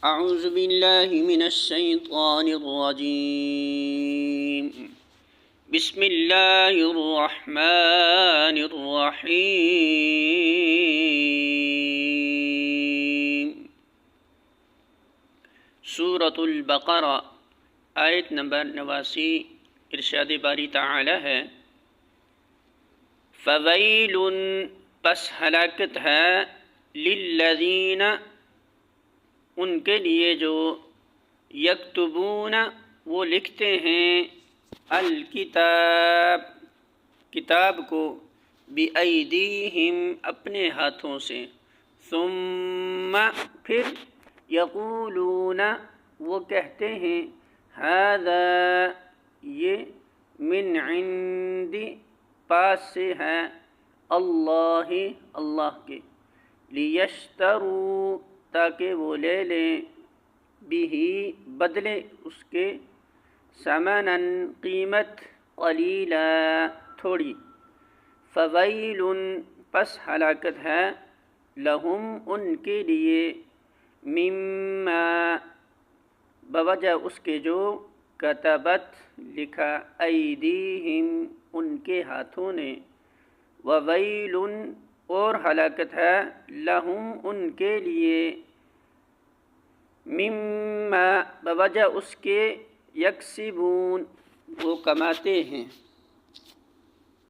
اعوذ باللہ من الشیطان الرجیم بسم اللہ الرحمن الرحیم سورۃ البقرہ آیت نمبر 89 ارشاد باری تعالی ہے فویل پس ہلاکت ہے للذین ان کے لیے جو یکتبون وہ لکھتے ہیں الکتاب کتاب کو بِأَيْدِيهِمْ اپنے ہاتھوں سے ثم پھر یقولون وہ کہتے ہیں ھذا یہ من عند پاس سے ہے اللہ اللہ کے لیشتروا تاکہ وہ لے لیں بھی بدلے اس کے ثمنا قیمت قلیلا تھوڑی فویل پس ہلاکت ہے لہم ان کے لیے مما بوجہ اس کے جو کتبت لکھا ایدیہم ان کے ہاتھوں نے وویل اور ہلاکت ہے لہم ان کے لیے مما بوجہ اس کے یکسبون وہ کماتے ہیں